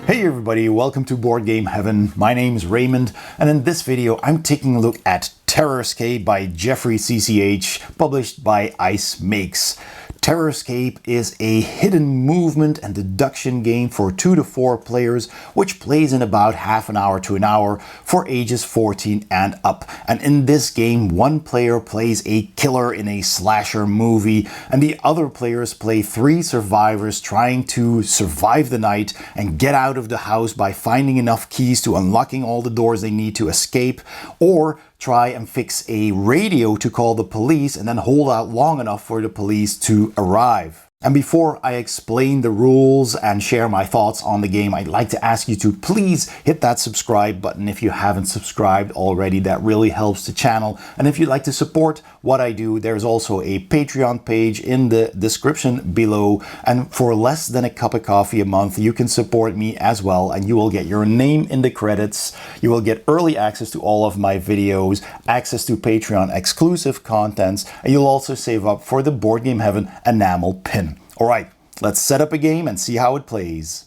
Hey everybody, welcome to Board Game Heaven. My name's Raymond, and in this video I'm taking a look at Terrorscape by Jeffrey CCH, published by Ice Makes. Terrorscape is a hidden movement and deduction game for 2 to 4 players, which plays in about half an hour to an hour for ages 14 and up. And in this game, one player plays a killer in a slasher movie, and the other players play 3 survivors trying to survive the night and get out of the house by finding enough keys to unlocking all the doors they need to escape, or try and fix a radio to call the police and then hold out long enough for the police to arrive. And before I explain the rules and share my thoughts on the game, I'd like to ask you to please hit that subscribe button if you haven't subscribed already. That really helps the channel. And if you'd like to support what I do, there's also a Patreon page in the description below. And for less than a cup of coffee a month, you can support me as well. And you will get your name in the credits. You will get early access to all of my videos, access to Patreon exclusive contents, and you'll also save up for the Board Game Heaven enamel pin. All right, let's set up a game and see how it plays.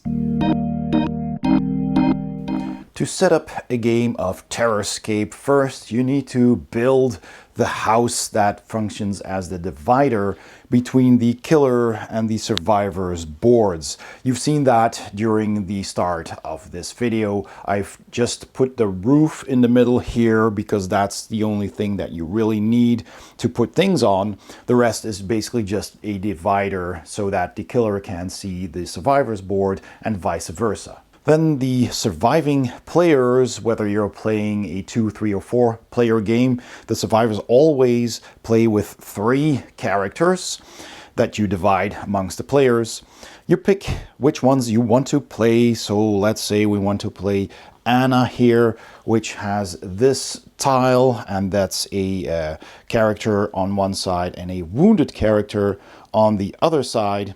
To set up a game of Terrorscape, first you need to build the house that functions as the divider between the killer and the survivor's boards. You've seen that during the start of this video. I've just put the roof in the middle here because that's the only thing that you really need to put things on. The rest is basically just a divider so that the killer can see the survivor's board and vice versa. Then the surviving players, whether you're playing a 2, 3, or 4 player game, the survivors always play with 3 characters that you divide amongst the players. You pick which ones you want to play. So let's say we want to play Anna here, which has this tile, and that's a character on one side and a wounded character on the other side.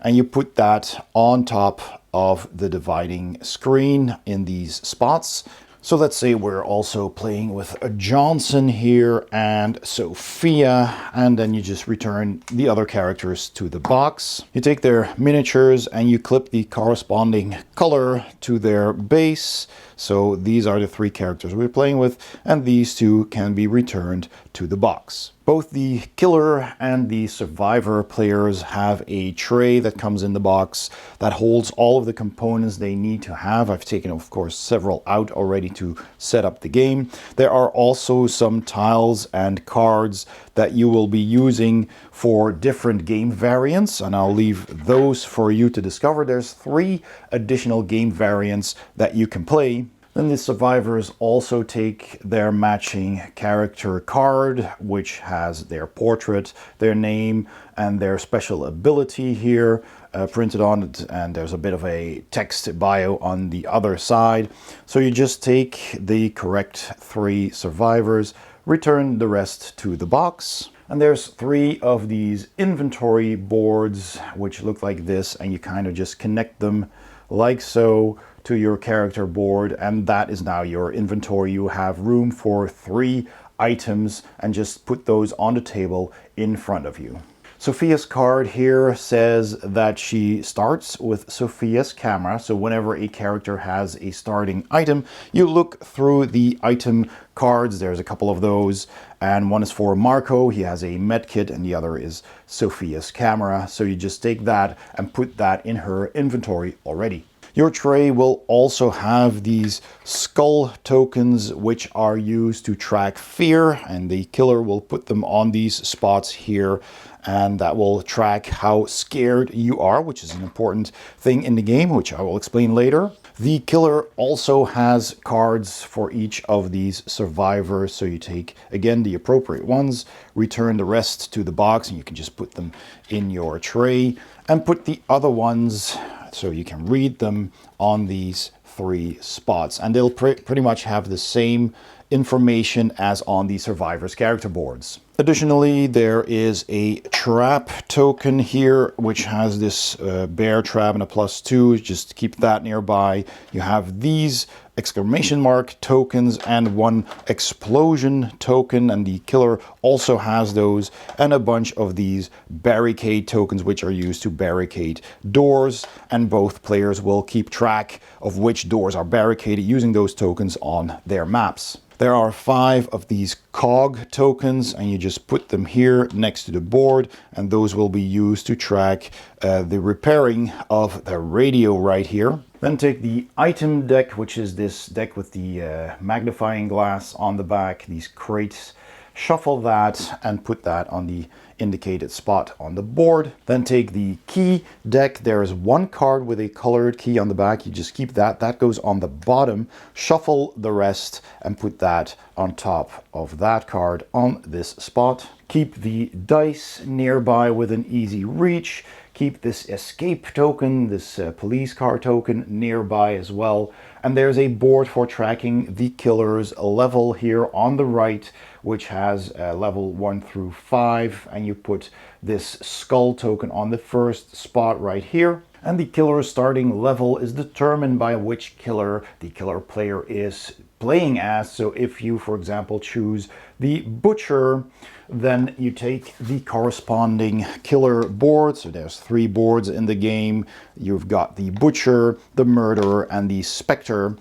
And you put that on top of the dividing screen in these spots. So let's say we're also playing with a Johnson here and Sophia, and then you just return the other characters to the box. You take their miniatures and you clip the corresponding color to their base. So these are the 3 characters we're playing with, and these 2 can be returned to the box. Both the killer and the survivor players have a tray that comes in the box that holds all of the components they need to have. I've taken, of course, several out already to set up the game. There are also some tiles and cards that you will be using for different game variants, and I'll leave those for you to discover. There's 3 additional game variants that you can play. Then the survivors also take their matching character card, which has their portrait, their name, and their special ability here printed on it, and there's a bit of a text bio on the other side. So you just take the correct 3 survivors, return the rest to the box. And there's 3 of these inventory boards, which look like this, and you kind of just connect them like so to your character board, and that is now your inventory. You have room for 3 items, and just put those on the table in front of you. Sophia's card here says that she starts with Sophia's camera. So whenever a character has a starting item, you look through the item cards. There's a couple of those, and one is for Marco. He has a med kit, and the other is Sophia's camera. So you just take that and put that in her inventory already. Your tray will also have these skull tokens, which are used to track fear, and the killer will put them on these spots here, and that will track how scared you are, which is an important thing in the game, which I will explain later. The killer also has cards for each of these survivors, so you take, again, the appropriate ones, return the rest to the box, and you can just put them in your tray, and put the other ones so you can read them on these 3 spots, and they'll pretty much have the same information as on the survivors' character boards. Additionally, there is a trap token here, which has this bear trap and a +2. Just keep that nearby. You have these exclamation mark tokens and one explosion token, and the killer also has those, and a bunch of these barricade tokens, which are used to barricade doors, and both players will keep track of which doors are barricaded using those tokens on their maps. There are 5 of these cog tokens, and you just put them here next to the board, and those will be used to track the repairing of the radio right here. Then take the item deck, which is this deck with the magnifying glass on the back, these crates. Shuffle that and put that on the indicated spot on the board. Then take the key deck. There is one card with a colored key on the back. You just keep that. That goes on the bottom. Shuffle the rest and put that on top of that card on this spot. Keep the dice nearby within easy reach. Keep this escape token, this police car token nearby as well. And there's a board for tracking the killer's level here on the right, which has level 1 through 5. And you put this skull token on the first spot right here. And the killer's starting level is determined by which killer the killer player is playing as. So if you, for example, choose the butcher, then you take the corresponding killer board. So there's 3 boards in the game. You've got the butcher, the murderer, and the specter.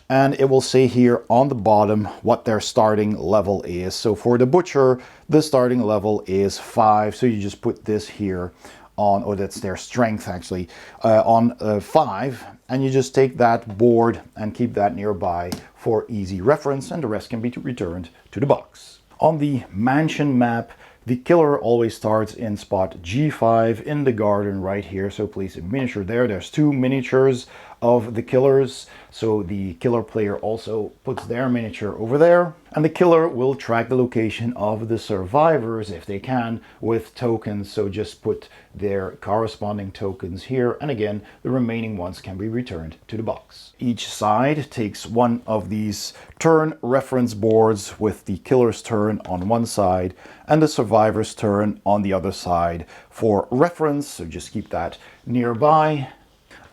And it will say here on the bottom what their starting level is. So for the butcher, the starting level is 5. So you just put this here on, or that's their strength actually, on 5. And you just take that board and keep that nearby for easy reference, and the rest can be returned to the box. On the mansion map, the killer always starts in spot G5 in the garden right here. So place a miniature there. There's 2 miniatures of the killers. So the killer player also puts their miniature over there. And the killer will track the location of the survivors if they can with tokens. So just put their corresponding tokens here. And again, the remaining ones can be returned to the box. Each side takes one of these turn reference boards with the killer's turn on one side and the survivor's turn on the other side for reference. So just keep that nearby.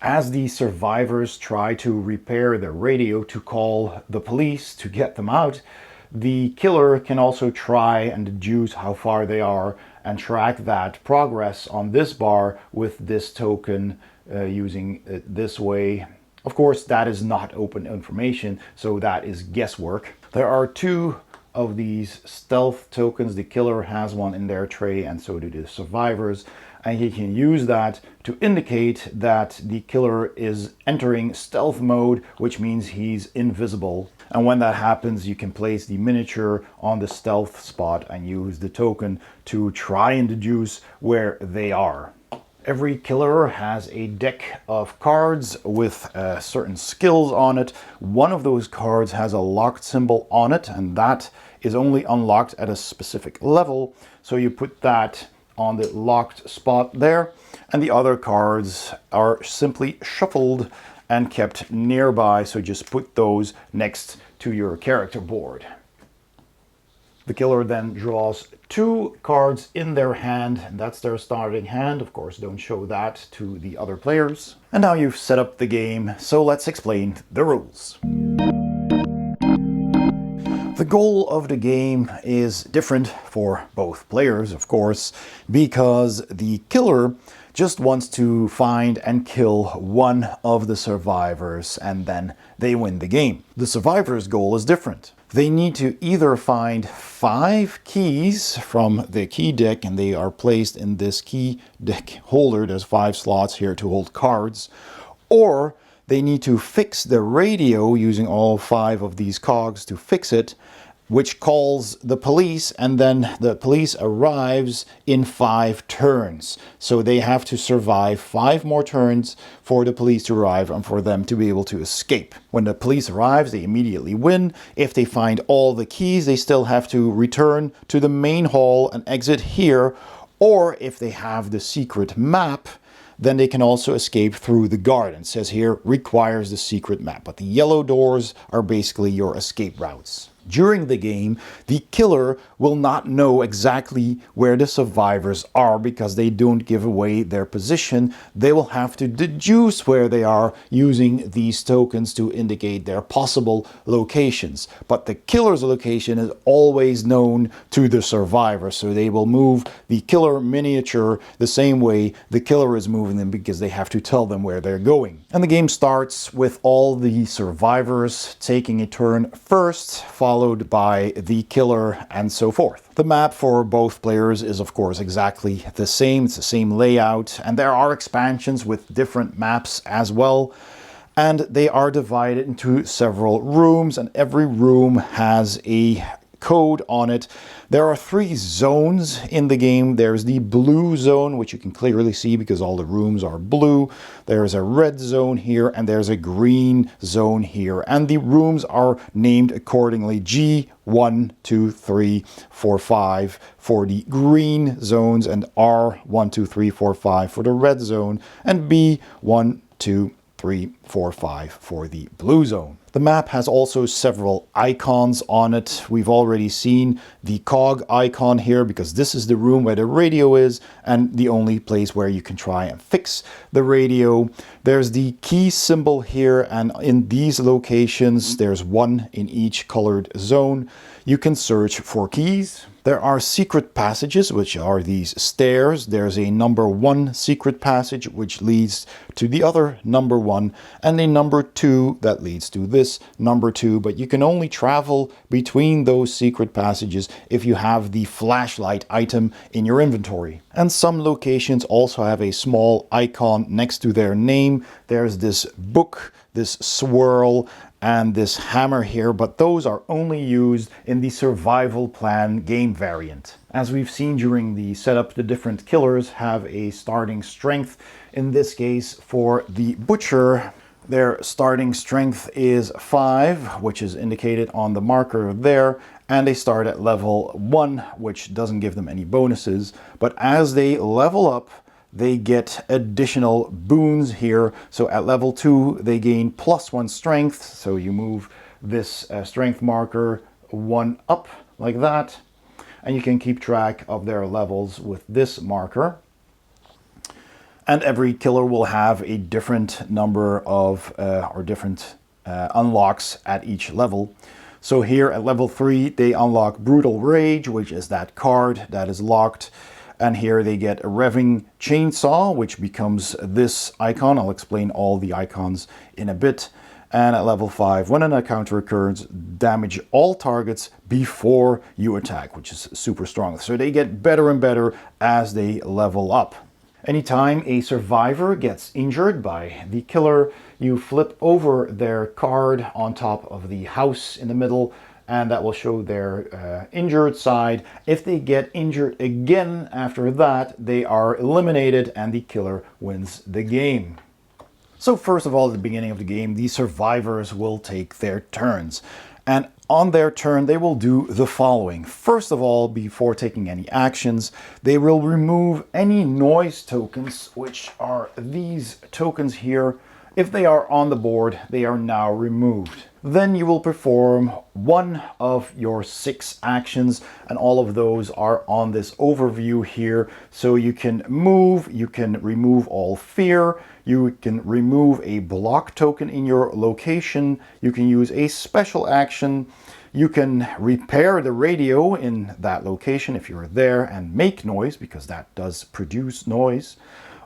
As the survivors try to repair their radio to call the police to get them out, the killer can also try and deduce how far they are and track that progress on this bar with this token using it this way. Of course, that is not open information, so that is guesswork. There are 2 of these stealth tokens. The killer has one in their tray, and so do the survivors. And he can use that to indicate that the killer is entering stealth mode, which means he's invisible. And when that happens, you can place the miniature on the stealth spot and use the token to try and deduce where they are. Every killer has a deck of cards with certain skills on it. One of those cards has a locked symbol on it, and that is only unlocked at a specific level. So you put that on the locked spot there, and the other cards are simply shuffled and kept nearby. So just put those next to your character board. The killer then draws 2 cards in their hand, and that's their starting hand. Of course, don't show that to the other players. And now you've set up the game, so let's explain the rules. The goal of the game is different for both players, of course, because the killer just wants to find and kill one of the survivors, and then they win the game. The survivor's goal is different. They need to either find 5 keys from the key deck, and they are placed in this key deck holder. There's 5 slots here to hold cards. Or they need to fix the radio using all 5 of these cogs to fix it, which calls the police, and then the police arrives in 5 turns. So they have to survive 5 more turns for the police to arrive and for them to be able to escape. When the police arrives, they immediately win. If they find all the keys, they still have to return to the main hall and exit here. Or if they have the secret map, then they can also escape through the garden. It says here, requires the secret map. But the yellow doors are basically your escape routes. During the game, the killer will not know exactly where the survivors are because they don't give away their position. They will have to deduce where they are using these tokens to indicate their possible locations. But the killer's location is always known to the survivor, so they will move the killer miniature the same way the killer is moving them because they have to tell them where they're going. And the game starts with all the survivors taking a turn first, followed by the killer, and so forth. The map for both players is of course exactly the same. It's the same layout, and there are expansions with different maps as well. And they are divided into several rooms, and every room has a code on it. There are 3 zones in the game. There's the blue zone, which you can clearly see because all the rooms are blue. There's a red zone here, and there's a green zone here. And the rooms are named accordingly: G1, 2, 3, 4, 5 for the green zones, and R1, 2, 3, 4, 5 for the red zone, and B1, 2, 3, 4, 5 for the blue zone. The map has also several icons on it. We've already seen the cog icon here because this is the room where the radio is and the only place where you can try and fix the radio. There's the key symbol here, and in these locations, there's 1 in each colored zone. You can search for keys. There are secret passages, which are these stairs. There's a number 1 secret passage, which leads to the other number 1, and a number 2 that leads to this number 2. But you can only travel between those secret passages if you have the flashlight item in your inventory. And some locations also have a small icon next to their name. There's this book, this swirl, and this hammer here, but those are only used in the survival plan game variant. As we've seen during the setup, the different killers have a starting strength. In this case, for the butcher, their starting strength is 5, which is indicated on the marker there, and they start at level 1, which doesn't give them any bonuses. But as they level up, they get additional boons here. So at level 2, they gain +1 strength. So you move this strength marker 1 up like that. And you can keep track of their levels with this marker. And every killer will have a different number of, different unlocks at each level. So here at level 3, they unlock Brutal Rage, which is that card that is locked. And here they get a revving chainsaw, which becomes this icon. I'll explain all the icons in a bit. And at level 5, when an encounter occurs, damage all targets before you attack, which is super strong. So they get better and better as they level up. Anytime a survivor gets injured by the killer, you flip over their card on top of the house in the middle, and that will show their injured side. If they get injured again after that, they are eliminated and the killer wins the game. So first of all, at the beginning of the game, the survivors will take their turns. And on their turn, they will do the following. First of all, before taking any actions, they will remove any noise tokens, which are these tokens here. If they are on the board, they are now removed. Then you will perform 1 of your 6 actions, and all of those are on this overview here. So you can move, you can remove all fear, you can remove a block token in your location, you can use a special action, you can repair the radio in that location if you're there and make noise, because that does produce noise,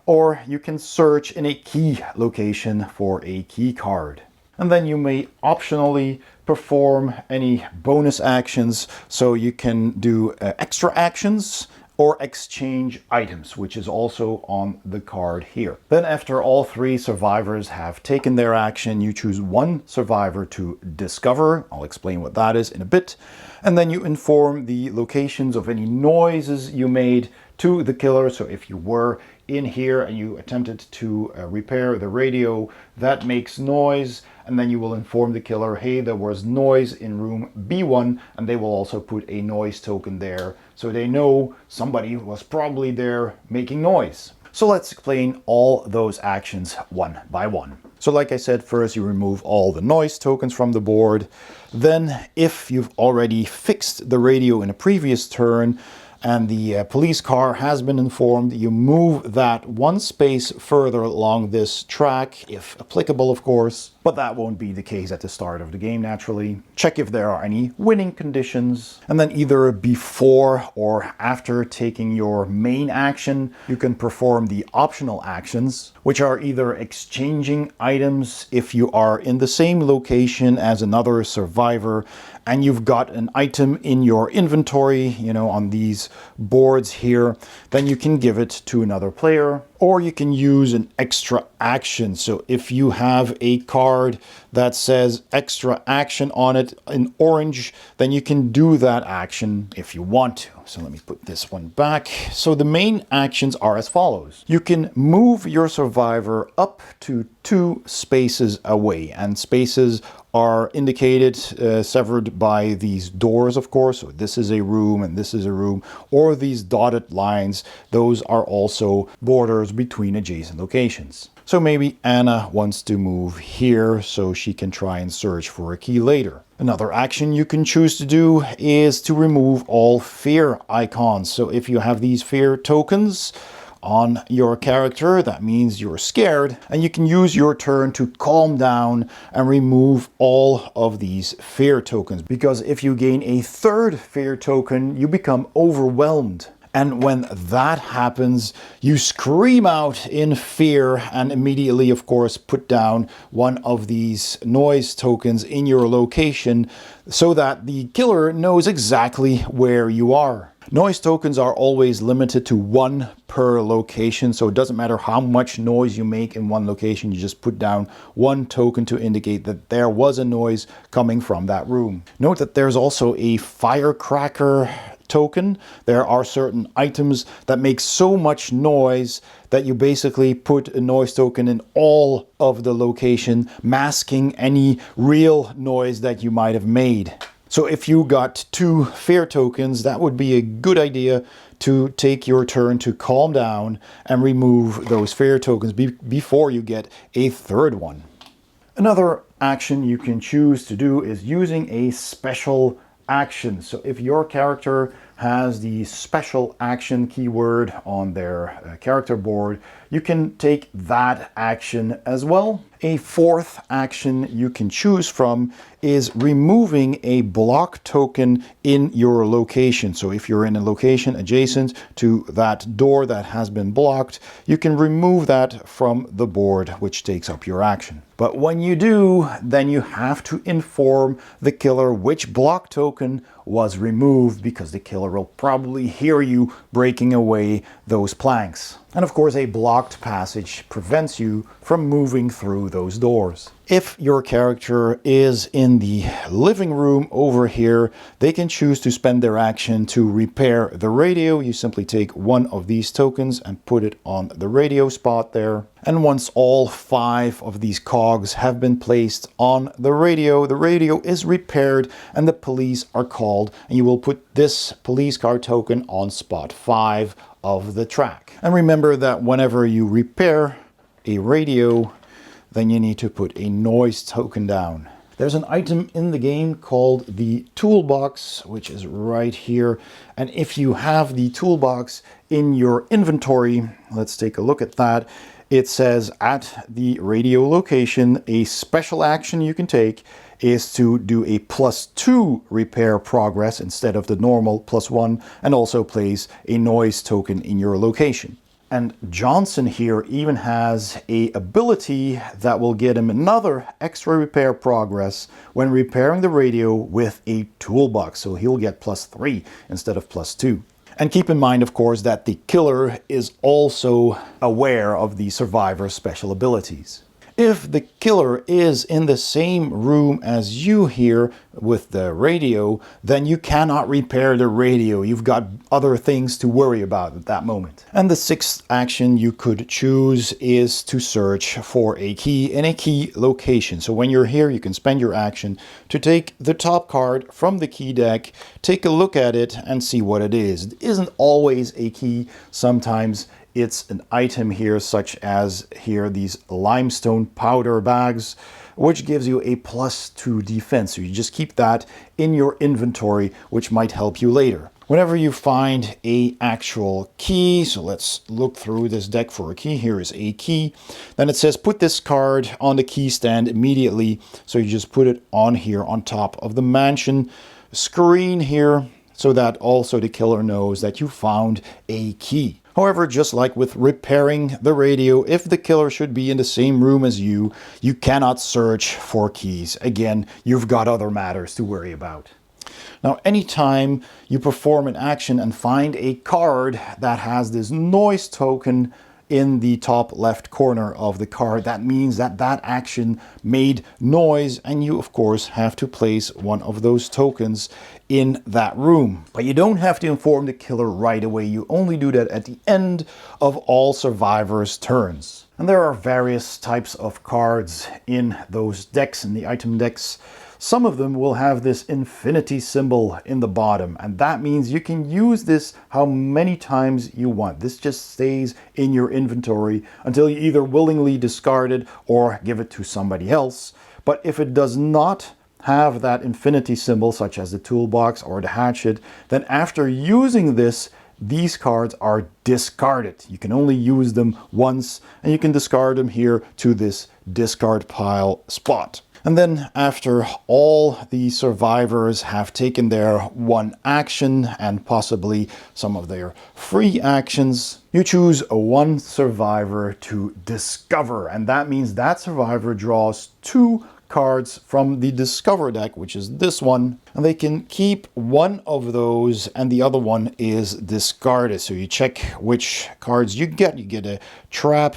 or you can search in a key location for a key card. And then you may optionally perform any bonus actions, so you can do extra actions or exchange items, which is also on the card here. Then after all 3 survivors have taken their action, you choose 1 survivor to discover. I'll explain what that is in a bit. And then you inform the locations of any noises you made to the killer. So if you were in here and you attempted to repair the radio, that makes noise, and then you will inform the killer, hey, there was noise in room B1, and they will also put a noise token there, so they know somebody was probably there making noise. So let's explain all those actions one by one. So like I said, first you remove all the noise tokens from the board. Then if you've already fixed the radio in a previous turn, and the police car has been informed, you move that one space further along this track, if applicable of course, but that won't be the case at the start of the game naturally. Check if there are any winning conditions, and then either before or after taking your main action, you can perform the optional actions, which are either exchanging items if you are in the same location as another survivor and you've got an item in your inventory, you know, on these boards here, then you can give it to another player, or you can use an extra action. So if you have a card that says extra action on it in orange, then you can do that action if you want to. So let me put this one back. So the main actions are as follows. You can move your survivor up to 2 spaces away, and spaces are indicated, severed by these doors, of course. So this is a room and this is a room, or these dotted lines. Those are also borders between adjacent locations. So maybe Anna wants to move here so she can try and search for a key later. Another action you can choose to do is to remove all fear icons. So if you have these fear tokens on your character, that means you're scared, and you can use your turn to calm down and remove all of these fear tokens, because if you gain a 3rd fear token, you become overwhelmed. And when that happens, you scream out in fear and immediately, of course, put down one of these noise tokens in your location so that the killer knows exactly where you are. Noise tokens are always limited to 1 per location, so it doesn't matter how much noise you make in one location, you just put down 1 token to indicate that there was a noise coming from that room. Note that there's also a firecracker token. There are certain items that make so much noise that you basically put a noise token in all of the location, masking any real noise that you might have made. So if you got 2 fear tokens, that would be a good idea to take your turn to calm down and remove those fear tokens before you get a 3rd one. Another action you can choose to do is using a special action. So if your character has the special action keyword on their character board, you can take that action as well. A 4th action you can choose from is removing a block token in your location. So if you're in a location adjacent to that door that has been blocked, you can remove that from the board, which takes up your action. But when you do, then you have to inform the killer which block token was removed, because the killer will probably hear you breaking away those planks. And of course, a blocked passage prevents you from moving through those doors. If your character is in the living room over here, they can choose to spend their action to repair the radio. You simply take 1 of these tokens and put it on the radio spot there. And once all 5 of these cogs have been placed on the radio is repaired and the police are called, and you will put this police car token on spot 5 of the track. And remember that whenever you repair a radio, then you need to put a noise token down. There's an item in the game called the toolbox, which is right here. And if you have the toolbox in your inventory, let's take a look at that. It says at the radio location, a special action you can take is to do a +2 repair progress instead of the normal +1, and also place a noise token in your location. And Johnson here even has a ability that will get him another extra repair progress when repairing the radio with a toolbox. So he'll get +3 instead of +2. And keep in mind, of course, that the killer is also aware of the survivor's special abilities. If the killer is in the same room as you here with the radio, then you cannot repair the radio. You've got other things to worry about at that moment. And the 6th action you could choose is to search for a key in a key location. So when you're here, you can spend your action to take the top card from the key deck, take a look at it and see what it is. It isn't always a key. Sometimes it's an item here, such as here these limestone powder bags, which gives you a +2 defense. So you just keep that in your inventory, which might help you later. Whenever you find a actual key, so let's look through this deck for a key. Here is a key. Then it says put this card on the key stand immediately. So you just put it on here on top of the mansion screen here, so that also the killer knows that you found a key. However, just like with repairing the radio, if the killer should be in the same room as you, you cannot search for keys. Again, you've got other matters to worry about. Now, anytime you perform an action and find a card that has this noise token in the top left corner of the card, that means that that action made noise, and you of course have to place one of those tokens in that room. But you don't have to inform the killer right away. You only do that at the end of all survivors' turns. And there are various types of cards in those decks, in the item decks. Some of them will have this infinity symbol in the bottom, and that means you can use this how many times you want. This just stays in your inventory until you either willingly discard it or give it to somebody else. But if it does not have that infinity symbol, such as the toolbox or the hatchet, then after using this, these cards are discarded. You can only use them once, and you can discard them here to this discard pile spot. And then after all the survivors have taken their one action and possibly some of their free actions, you choose one survivor to discover. And that means that survivor draws 2 cards from the discover deck, which is this one, and they can keep one of those and the other one is discarded. So you check which cards you get. You get a trap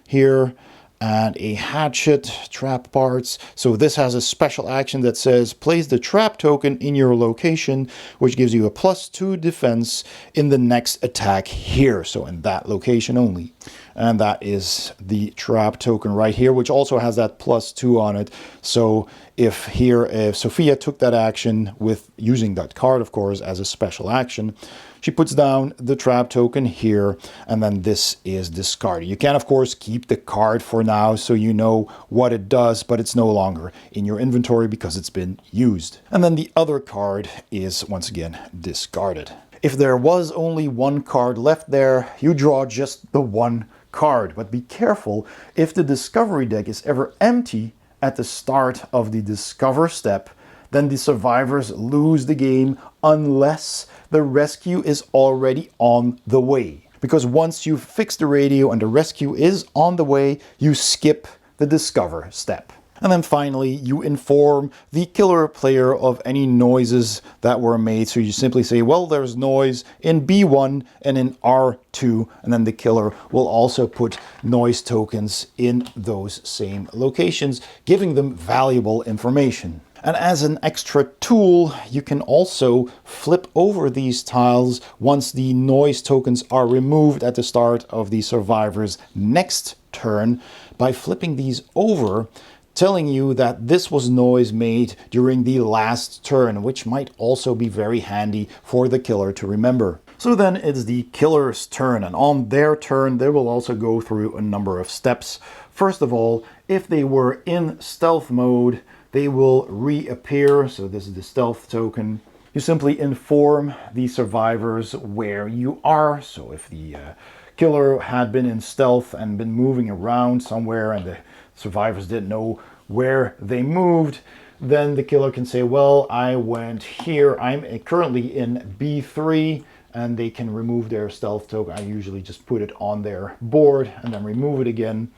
here and a hatchet, trap parts. So this has a special action that says place the trap token in your location, which gives you a +2 defense in the next attack here. So in that location only. And that is the trap token right here, which also has that +2 on it. So if Sophia took that action with using that card, of course, as a special action, she puts down the trap token here, and then this is discarded. You can, of course, keep the card for now so you know what it does, but it's no longer in your inventory because it's been used. And then the other card is, once again, discarded. If there was only one card left there, you draw just the one card. But be careful, if the discovery deck is ever empty at the start of the discover step, then the survivors lose the game unless the rescue is already on the way. Because once you've fixed the radio and the rescue is on the way, you skip the discover step. And then finally, you inform the killer player of any noises that were made. So you simply say, well, there's noise in B1 and in R2. And then the killer will also put noise tokens in those same locations, giving them valuable information. And as an extra tool, you can also flip over these tiles once the noise tokens are removed at the start of the survivor's next turn by flipping these over, telling you that this was noise made during the last turn, which might also be very handy for the killer to remember. So then it's the killer's turn, and on their turn they will also go through a number of steps. First of all, if they were in stealth mode, they will reappear. So this is the stealth token. You simply inform the survivors where you are. So if the killer had been in stealth and been moving around somewhere and the survivors didn't know where they moved, then the killer can say, well, I went here. I'm currently in B3, and they can remove their stealth token. I usually just put it on their board and then remove it again.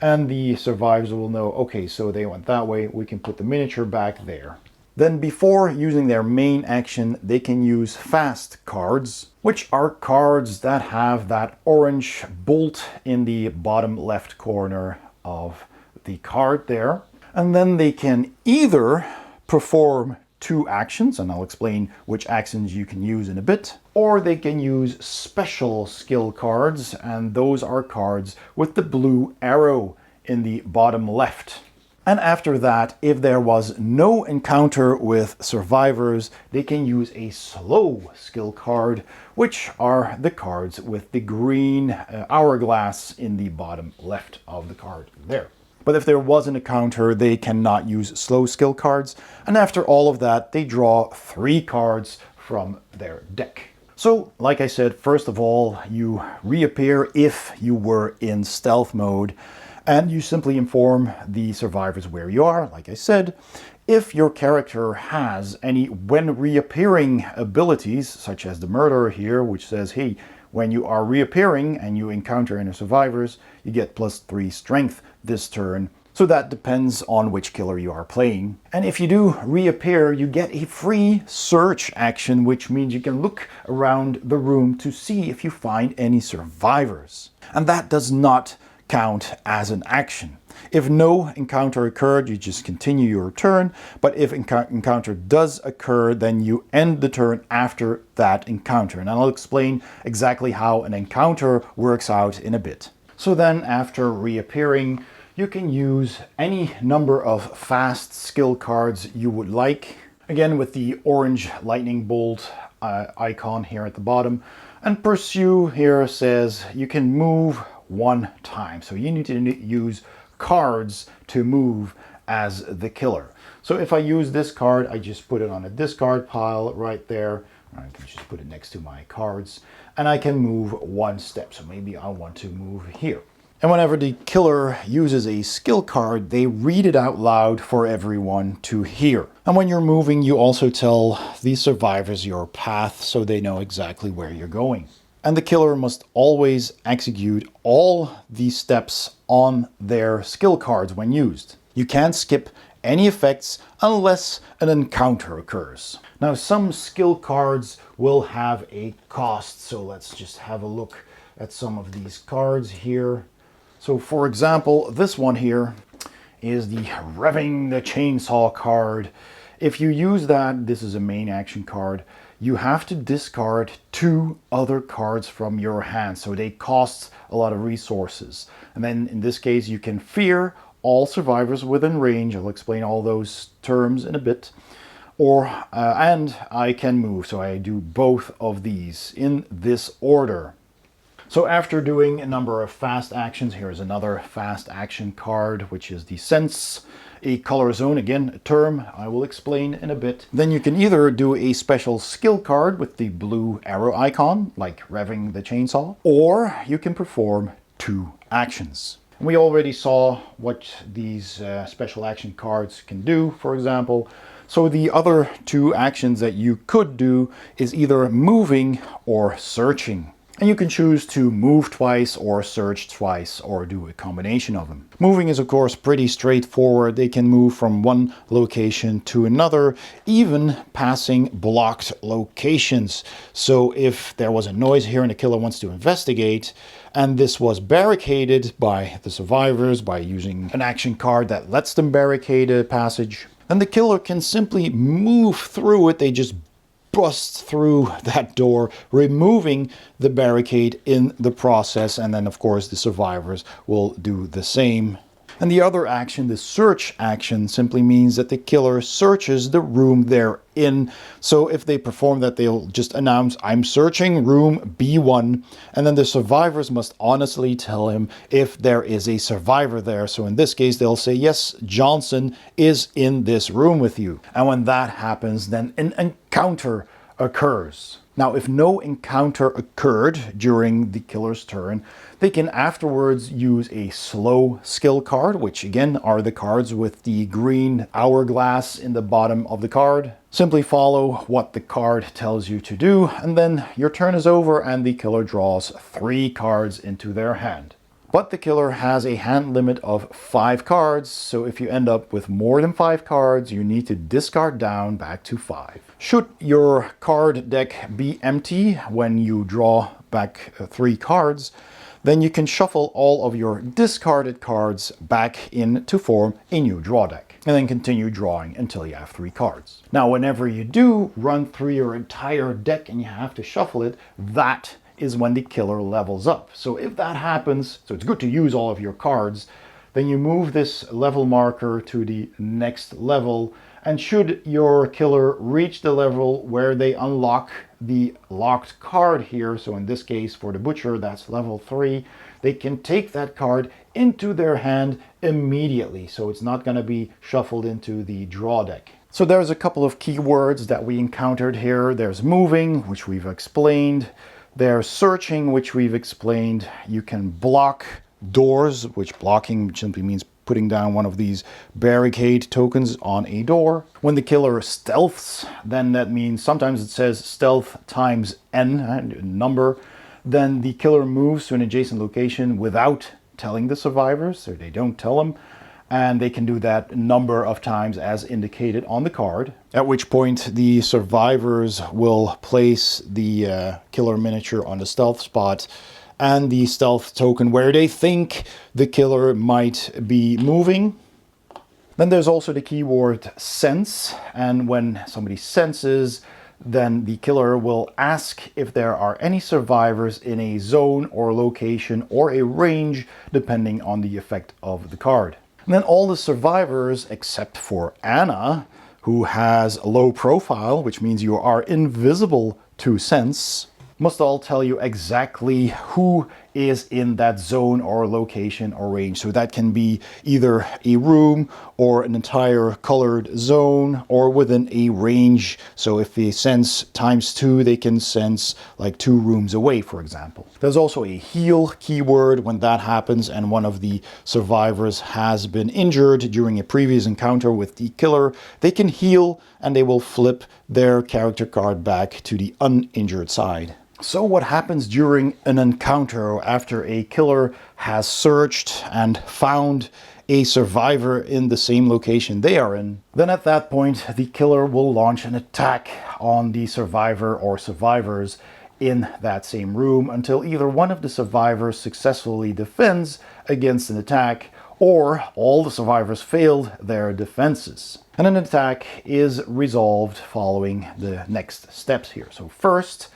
And the survivors will know, okay, so they went that way. We can put the miniature back there. Then before using their main action, they can use fast cards, which are cards that have that orange bolt in the bottom left corner of the card there. And then they can either perform 2 actions, and I'll explain which actions you can use in a bit, or they can use special skill cards, and those are cards with the blue arrow in the bottom left. And after that, if there was no encounter with survivors, they can use a slow skill card, which are the cards with the green hourglass in the bottom left of the card there. But if there was an encounter, they cannot use slow skill cards. And after all of that, they draw 3 cards from their deck. So, like I said, first of all, you reappear if you were in stealth mode. And you simply inform the survivors where you are, like I said. If your character has any when reappearing abilities, such as the murderer here, which says, hey, when you are reappearing and you encounter any survivors, you get +3 strength this turn. So that depends on which killer you are playing. And if you do reappear, you get a free search action, which means you can look around the room to see if you find any survivors. And that does not count as an action. If no encounter occurred, you just continue your turn, but if encounter does occur, then you end the turn after that encounter. And I'll explain exactly how an encounter works out in a bit. So then, after reappearing, you can use any number of fast skill cards you would like. Again, with the orange lightning bolt icon here at the bottom. And pursue here says you can move 1 time. So you need to use cards to move as the killer. So if I use this card, I just put it on a discard pile right there. I can just put it next to my cards and I can move 1 step. So maybe I want to move here. And whenever the killer uses a skill card, they read it out loud for everyone to hear. And when you're moving, you also tell the survivors your path so they know exactly where you're going. And the killer must always execute all the steps on their skill cards when used. You can't skip any effects unless an encounter occurs. Now, some skill cards will have a cost, so let's just have a look at some of these cards here. So for example, this one here is the Revving the Chainsaw card. If you use that, this is a main action card, you have to discard 2 other cards from your hand, so they cost a lot of resources. And then in this case, you can fear all survivors within range. I'll explain all those terms in a bit. And I can move, so I do both of these in this order. So after doing a number of fast actions, here's another fast action card, which is the Sense a color zone, again a term I will explain in a bit. Then you can either do a special skill card with the blue arrow icon, like Revving the Chainsaw, or you can perform 2 actions. And we already saw what these special action cards can do, for example. So the other 2 actions that you could do is either moving or searching. And you can choose to move twice or search twice or do a combination of them. Moving is of course pretty straightforward. They can move from one location to another, even passing blocked locations. So if there was a noise here and the killer wants to investigate, and this was barricaded by the survivors by using an action card that lets them barricade a passage, then the killer can simply move through it. They just bust through that door, removing the barricade in the process, and then of course the survivors will do the same. And the other action, the search action, simply means that the killer searches the room they're in. So if they perform that, they'll just announce, I'm searching room B1, and then the survivors must honestly tell him if there is a survivor there. So in this case, they'll say, yes, Johnson is in this room with you. And when that happens, then an encounter occurs. Now, if no encounter occurred during the killer's turn, they can afterwards use a slow skill card, which again are the cards with the green hourglass in the bottom of the card. Simply follow what the card tells you to do, and then your turn is over and the killer draws 3 cards into their hand. But the killer has a hand limit of 5 cards, so if you end up with more than 5 cards, you need to discard down back to 5. Should your card deck be empty when you draw back 3 cards, then you can shuffle all of your discarded cards back in to form a new draw deck, and then continue drawing until you have 3 cards. Now, whenever you do run through your entire deck and you have to shuffle it, that is when the killer levels up. So if that happens, so it's good to use all of your cards then you move this level marker to the next level. And should your killer reach the level where they unlock the locked card here, so in this case for the butcher, that's level 3, they can take that card into their hand immediately. So it's not going to be shuffled into the draw deck. So there's a couple of keywords that we encountered here. There's moving, which we've explained. There's searching, which we've explained. You can block doors, which blocking simply means putting down one of these barricade tokens on a door. When the killer stealths, then that means sometimes it says stealth times n, number. Then the killer moves to an adjacent location without telling the survivors, so they don't tell them. And they can do that a number of times as indicated on the card, at which point the survivors will place the killer miniature on the stealth spot and the stealth token where they think the killer might be moving. Then there's also the keyword sense, and when somebody senses, then the killer will ask if there are any survivors in a zone or location or a range, depending on the effect of the card. And then all the survivors, except for Anna, who has a low profile, which means you are invisible to sense, must all tell you exactly who is in that zone or location or range. So that can be either a room or an entire colored zone or within a range. So if they sense ×2, they can sense like 2 rooms away, for example. There's also a heal keyword when that happens and one of the survivors has been injured during a previous encounter with the killer. They can heal and they will flip their character card back to the uninjured side. So what happens during an encounter after a killer has searched and found a survivor in the same location they are in? Then at that point, the killer will launch an attack on the survivor or survivors in that same room until either one of the survivors successfully defends against an attack or all the survivors failed their defenses. And an attack is resolved following the next steps here. So first,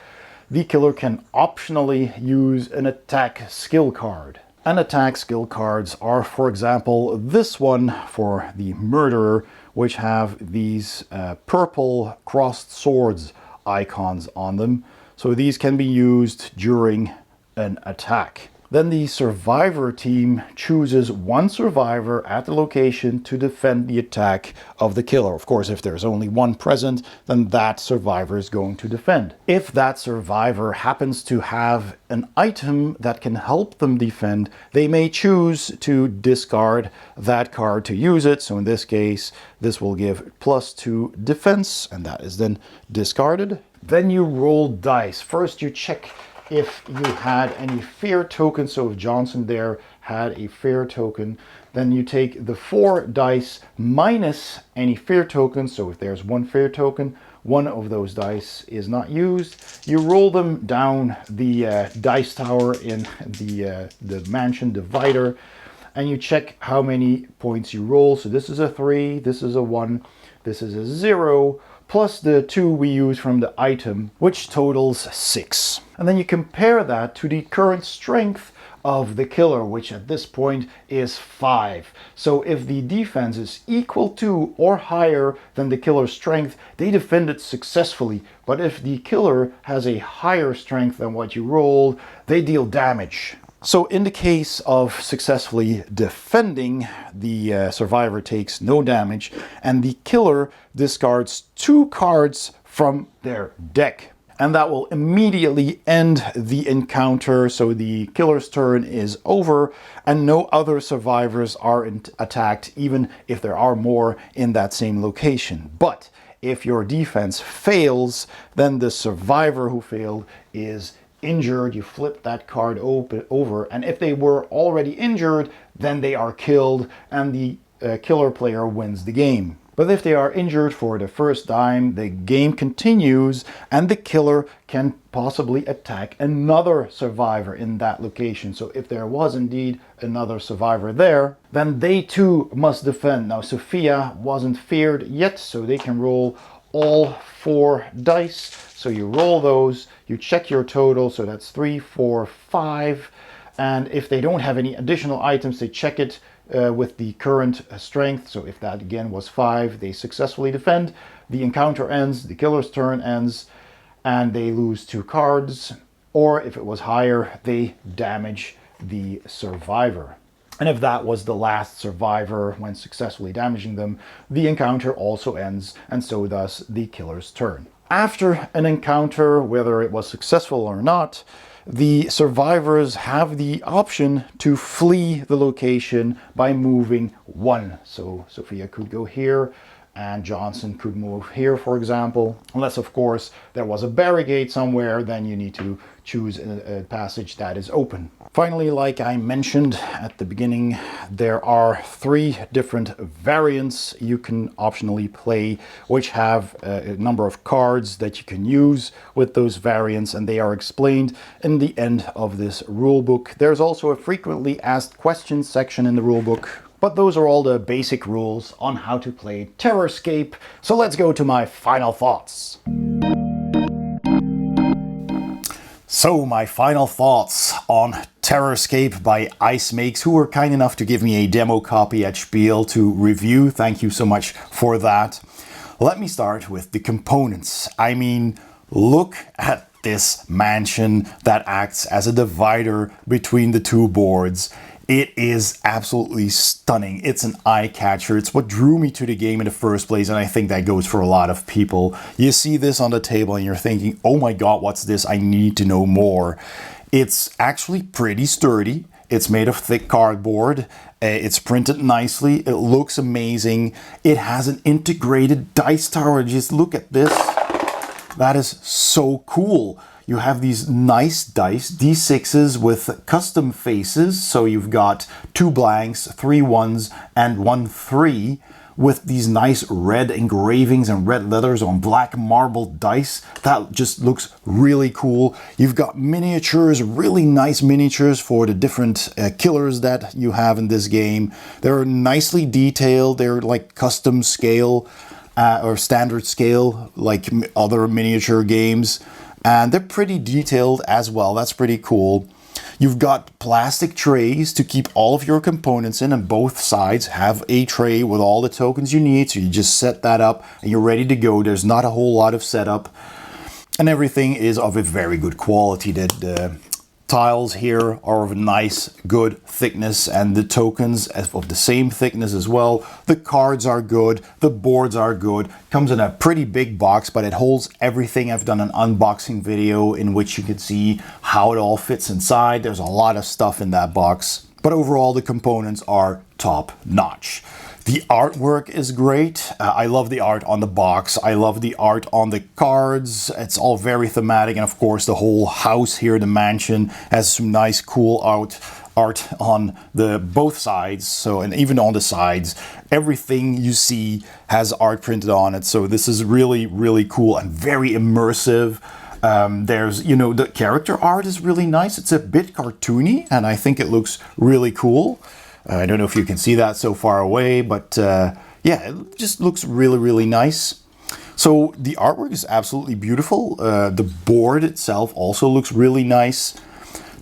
the killer can optionally use an attack skill card. And attack skill cards are, for example, this one for the murderer, which have these purple crossed swords icons on them. So these can be used during an attack. Then the survivor team chooses one survivor at the location to defend the attack of the killer. Of course, if there's only one present, then that survivor is going to defend. If that survivor happens to have an item that can help them defend, they may choose to discard that card to use it. So in this case, this will give +2 defense, and that is then discarded. Then you roll dice. First, you check if you had any fear tokens. So if Johnson there had a fear token, then you take the 4 dice minus any fear tokens. So if there's 1 fear token, one of those dice is not used. You roll them down the dice tower in the mansion divider, and you check how many points you roll. So this is a 3, this is a 1, this is a 0, plus the 2 we use from the item, which totals 6. And then you compare that to the current strength of the killer, which at this point is 5. So if the defense is equal to or higher than the killer's strength, they defended successfully. But if the killer has a higher strength than what you rolled, they deal damage. So in the case of successfully defending, the survivor takes no damage and the killer discards 2 cards from their deck. And that will immediately end the encounter, so the killer's turn is over and no other survivors are attacked, even if there are more in that same location. But if your defense fails, then the survivor who failed is injured. You flip that card over, and if they were already injured, then they are killed and the killer player wins the game. But if they are injured for the first time, the game continues and the killer can possibly attack another survivor in that location. So if there was indeed another survivor there, then they too must defend. Now Sophia wasn't feared yet, so they can roll all 4 dice. So you roll those, you check your total, so that's 3, 4, 5. And if they don't have any additional items, they check it with the current strength. So if that again was 5, they successfully defend. The encounter ends, the killer's turn ends, and they lose 2 cards. Or if it was higher, they damage the survivor. And if that was the last survivor when successfully damaging them, the encounter also ends, and so does the killer's turn. After an encounter, whether it was successful or not, the survivors have the option to flee the location by moving 1. So Sophia could go here, and Johnson could move here, for example. Unless, of course, there was a barricade somewhere, then you need to choose a passage that is open. Finally, like I mentioned at the beginning, there are 3 different variants you can optionally play, which have a number of cards that you can use with those variants, and they are explained in the end of this rulebook. There's also a frequently asked questions section in the rulebook. But those are all the basic rules on how to play Terrorscape. So let's go to my final thoughts. So my final thoughts on Terrorscape by Ice Makes, who were kind enough to give me a demo copy at Spiel to review. Thank you so much for that. Let me start with the components. I mean, look at this mansion that acts as a divider between the 2 boards. It is absolutely stunning. It's an eye catcher. It's what drew me to the game in the first place, and I think that goes for a lot of people. You see this on the table and you're thinking, oh my god, what's this? I need to know more. It's actually pretty sturdy. It's made of thick cardboard. It's printed nicely. It looks amazing. It has an integrated dice tower. Just look at this. That is so cool. You have these nice dice, D6s with custom faces. So you've got 2 blanks, 3 1s, and 1 3 with these nice red engravings and red letters on black marble dice. That just looks really cool. You've got miniatures, really nice miniatures for the different killers that you have in this game. They're nicely detailed. They're like custom scale or standard scale, like other miniature games. And they're pretty detailed as well. That's pretty cool. You've got plastic trays to keep all of your components in, and both sides have a tray with all the tokens you need. So you just set that up and you're ready to go. There's not a whole lot of setup. And everything is of a very good quality. The tiles here are of a nice, good thickness, and the tokens of the same thickness as well. The cards are good, the boards are good. Comes in a pretty big box, but it holds everything. I've done an unboxing video in which you can see how it all fits inside. There's a lot of stuff in that box, but overall the components are top notch. The artwork is great. I love the art on the box. I love the art on the cards. It's all very thematic. And of course, the whole house here, the mansion, has some nice, cool art on the both sides. So, and even on the sides, everything you see has art printed on it. So this is really, really cool and very immersive. There's, the character art is really nice. It's a bit cartoony, and I think it looks really cool. I don't know if you can see that so far away, but yeah, it just looks really, really nice. So the artwork is absolutely beautiful. The board itself also looks really nice.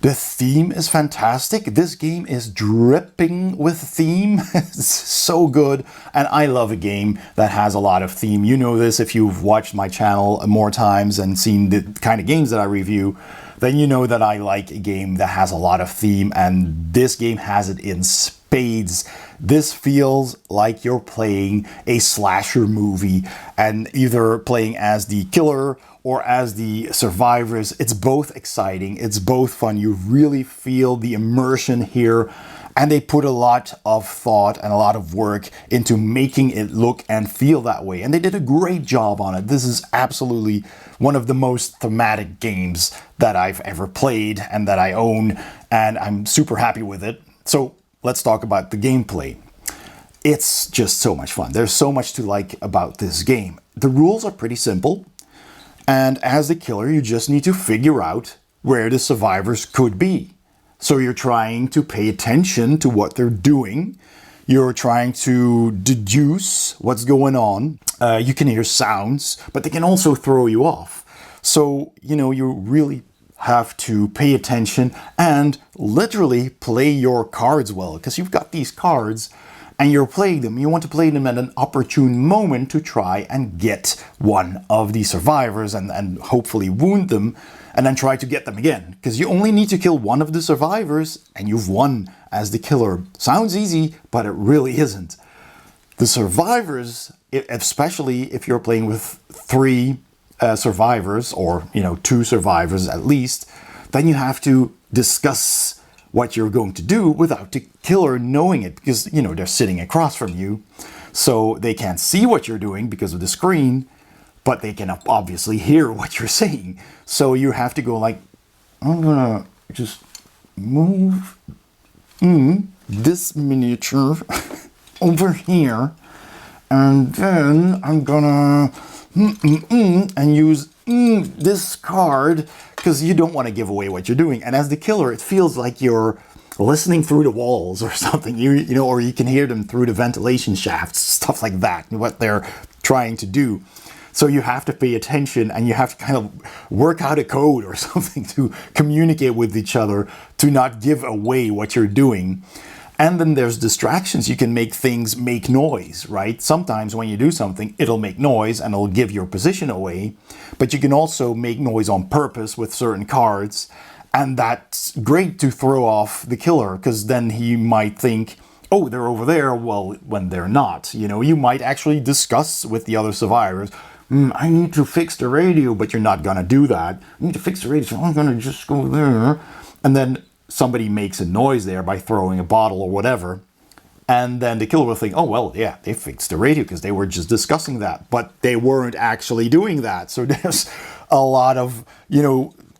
The theme is fantastic. This game is dripping with theme. It's so good. And I love a game that has a lot of theme. You know this if you've watched my channel more times and seen the kind of games that I review. Then you know that I like a game that has a lot of theme, and this game has it in spades. This feels like you're playing a slasher movie, and either playing as the killer or as the survivors. It's both exciting, it's both fun. You really feel the immersion here, and they put a lot of thought and a lot of work into making it look and feel that way. And they did a great job on it. This is absolutely one of the most thematic games that I've ever played and that I own, and I'm super happy with it. So let's talk about the gameplay. It's just so much fun. There's so much to like about this game. The rules are pretty simple, and as the killer, you just need to figure out where the survivors could be. So you're trying to pay attention to what they're doing. You're trying to deduce what's going on. You can hear sounds, but they can also throw you off. So, you really have to pay attention and literally play your cards well, because you've got these cards and you're playing them. You want to play them at an opportune moment to try and get one of the survivors and hopefully wound them, and then try to get them again. Because you only need to kill one of the survivors and you've won as the killer. Sounds easy, but it really isn't. The survivors, especially if you're playing with 3 survivors, or 2 survivors at least, then you have to discuss what you're going to do without the killer knowing it, because they're sitting across from you, so they can't see what you're doing because of the screen, but they can obviously hear what you're saying. So you have to go like, I'm gonna just move this miniature over here, and then I'm gonna and use this card, because you don't want to give away what you're doing. And as the killer, it feels like you're listening through the walls or something, or you can hear them through the ventilation shafts, stuff like that, what they're trying to do. So you have to pay attention, and you have to kind of work out a code or something to communicate with each other to not give away what you're doing. And then there's distractions. You can make things make noise, right? Sometimes when you do something, it'll make noise and it'll give your position away. But you can also make noise on purpose with certain cards. And that's great to throw off the killer, because then he might think, oh, they're over there, well, when they're not. You might actually discuss with the other survivors, I need to fix the radio, but you're not gonna do that. I need to fix the radio, so I'm gonna just go there. And then somebody makes a noise there by throwing a bottle or whatever, and then the killer will think, oh, well, yeah, they fixed the radio because they were just discussing that, but they weren't actually doing that. So there's a lot of,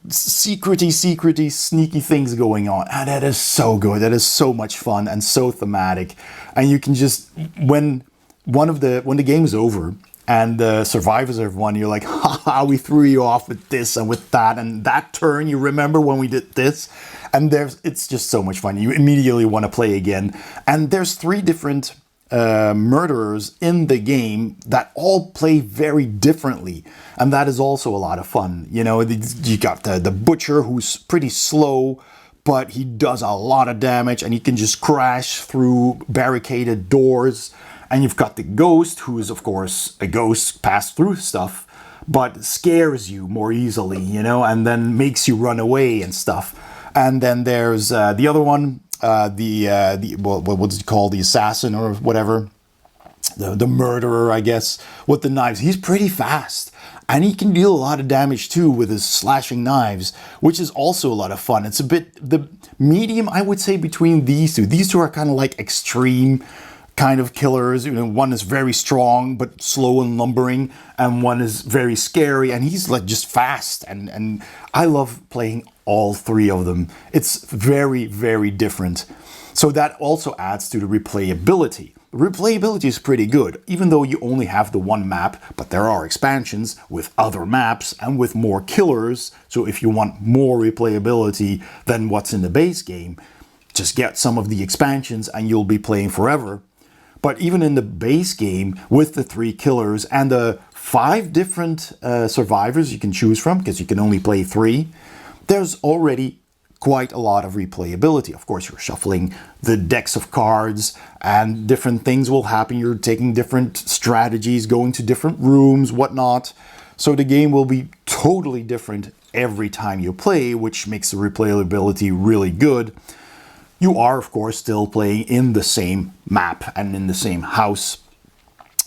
secrety, sneaky things going on, and that is so good. That is so much fun and so thematic. And you can just, when the game is over and the survivors have won, you're like, haha, we threw you off with this and with that, and that turn, you remember when we did this? And it's just so much fun. You immediately want to play again. And there's 3 different murderers in the game that all play very differently. And that is also a lot of fun. You got the butcher, who's pretty slow, but he does a lot of damage, and he can just crash through barricaded doors. And you've got the ghost, who is, of course, a ghost, pass through stuff, but scares you more easily, and then makes you run away and stuff. And then there's the other one, what's it called, the assassin or whatever, the murderer, I guess, with the knives. He's pretty fast, and he can deal a lot of damage too with his slashing knives, which is also a lot of fun. It's a bit the medium, I would say, between these two. These two are kind of like extreme kind of killers. One is very strong but slow and lumbering, and one is very scary, and he's like just fast. And I love playing all 3 of them. It's very, very different. So that also adds to the replayability. Replayability is pretty good, even though you only have the one map, but there are expansions with other maps and with more killers. So if you want more replayability than what's in the base game, just get some of the expansions and you'll be playing forever. But even in the base game, with the 3 killers and the 5 different survivors you can choose from, because you can only play 3, there's already quite a lot of replayability. Of course, you're shuffling the decks of cards and different things will happen. You're taking different strategies, going to different rooms, whatnot. So the game will be totally different every time you play, which makes the replayability really good. You are, of course, still playing in the same map and in the same house.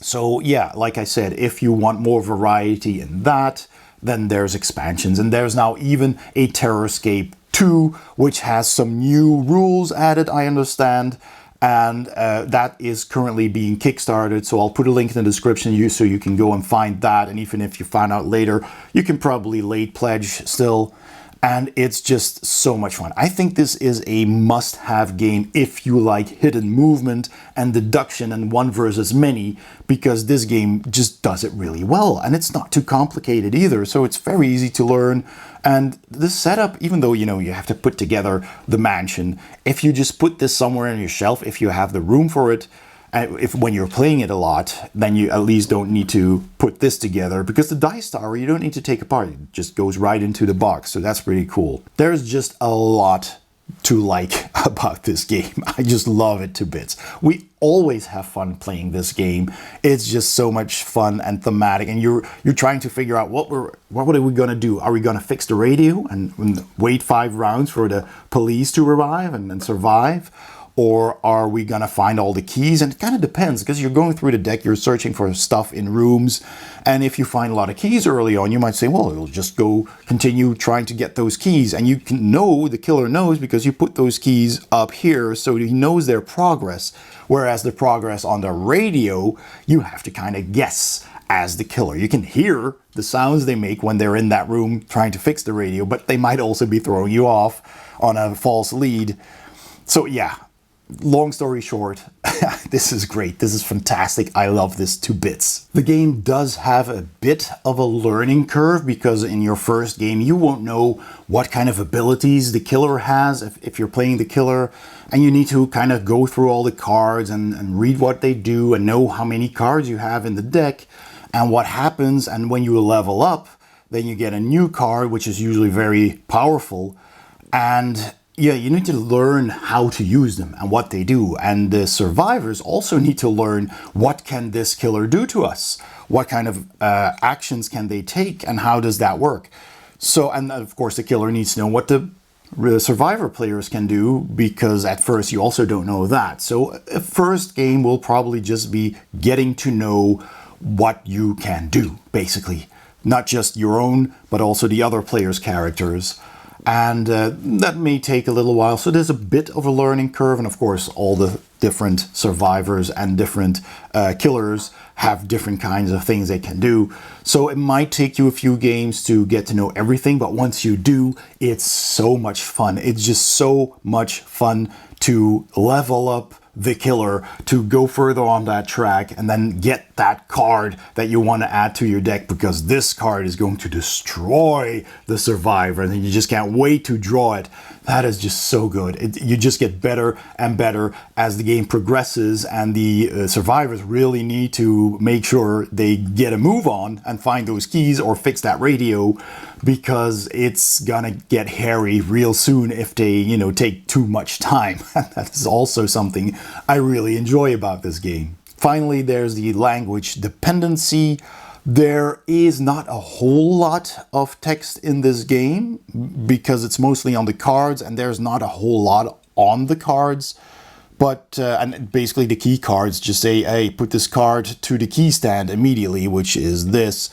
So yeah, like I said, if you want more variety in that, then there's expansions. And there's now even a Terrorscape 2, which has some new rules added, I understand. And that is currently being kickstarted. So I'll put a link in the description so you can go and find that. And even if you find out later, you can probably late pledge still. And it's just so much fun. I think this is a must-have game if you like hidden movement and deduction and one versus many, because this game just does it really well. And it's not too complicated either, so it's very easy to learn. And the setup, even though, you have to put together the mansion, if you just put this somewhere on your shelf, if you have the room for it, And if when you're playing it a lot, then you at least don't need to put this together, because the dice tower you don't need to take apart. It just goes right into the box. So that's pretty cool. There's just a lot to like about this game. I just love it to bits. We always have fun playing this game. It's just so much fun and thematic, and you're trying to figure out what are we gonna do? Are we gonna fix the radio and wait 5 rounds for the police to arrive and survive? Or are we gonna find all the keys? And it kind of depends, because you're going through the deck, you're searching for stuff in rooms, and if you find a lot of keys early on, you might say, well, it'll just go continue trying to get those keys. And you can know, the killer knows, because you put those keys up here, so he knows their progress. Whereas the progress on the radio, you have to kind of guess as the killer. You can hear the sounds they make when they're in that room trying to fix the radio, but they might also be throwing you off on a false lead. So yeah. Long story short, this is great. This is fantastic. I love this to bits. The game does have a bit of a learning curve, because in your first game you won't know what kind of abilities the killer has if you're playing the killer, and you need to kind of go through all the cards and read what they do and know how many cards you have in the deck and what happens. And when you level up, then you get a new card, which is usually very powerful, and yeah, you need to learn how to use them and what they do. And the survivors also need to learn, what can this killer do to us? What kind of actions can they take, and how does that work? So, and of course the killer needs to know what the survivor players can do, because at first you also don't know that. So a first game will probably just be getting to know what you can do, basically. Not just your own, but also the other players' characters. And that may take a little while. So there's a bit of a learning curve. And of course, all the different survivors and different killers have different kinds of things they can do. So it might take you a few games to get to know everything. But once you do, it's so much fun. It's just so much fun to level up the killer, to go further on that track, and then get that card that you want to add to your deck, because this card is going to destroy the survivor, and you just can't wait to draw it. That is just so good. You just get better and better as the game progresses, and the survivors really need to make sure they get a move on and find those keys or fix that radio, because it's gonna get hairy real soon if they, take too much time. That is also something I really enjoy about this game. Finally, there's the language dependency. There is not a whole lot of text in this game, because it's mostly on the cards, and there's not a whole lot on the cards. But, and basically the key cards just say, hey, put this card to the key stand immediately, which is this.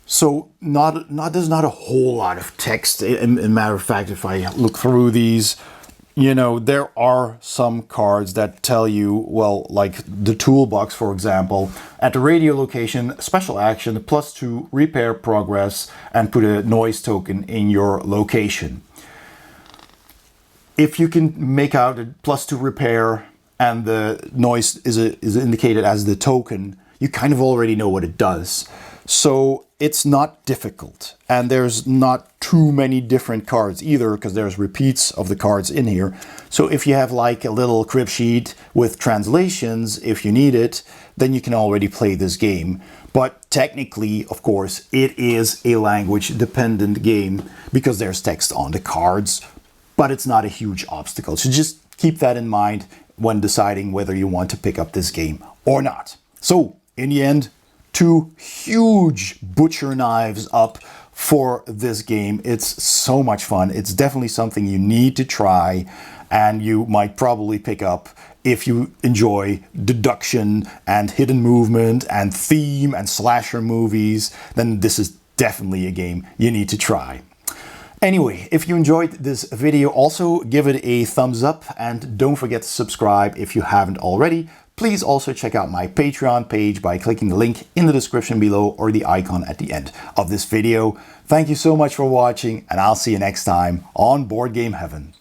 So there's not a whole lot of text. In matter of fact, if I look through these, there are some cards that tell you, well, like the toolbox, for example, at the radio location, special action, +2 repair progress, and put a noise token in your location. If you can make out a +2 repair and the noise is indicated as the token, you kind of already know what it does. So it's not difficult, and there's not too many different cards either, because there's repeats of the cards in here. So if you have like a little crib sheet with translations, if you need it, then you can already play this game. But technically, of course, it is a language dependent game, because there's text on the cards, but it's not a huge obstacle. So just keep that in mind when deciding whether you want to pick up this game or not. So in the end, 2 huge butcher knives up for this game. It's so much fun. It's definitely something you need to try, and you might probably pick up if you enjoy deduction and hidden movement and theme and slasher movies. Then this is definitely a game you need to try. Anyway, if you enjoyed this video, also give it a thumbs up, and don't forget to subscribe if you haven't already. Please also check out my Patreon page by clicking the link in the description below, or the icon at the end of this video. Thank you so much for watching, and I'll see you next time on Board Game Heaven.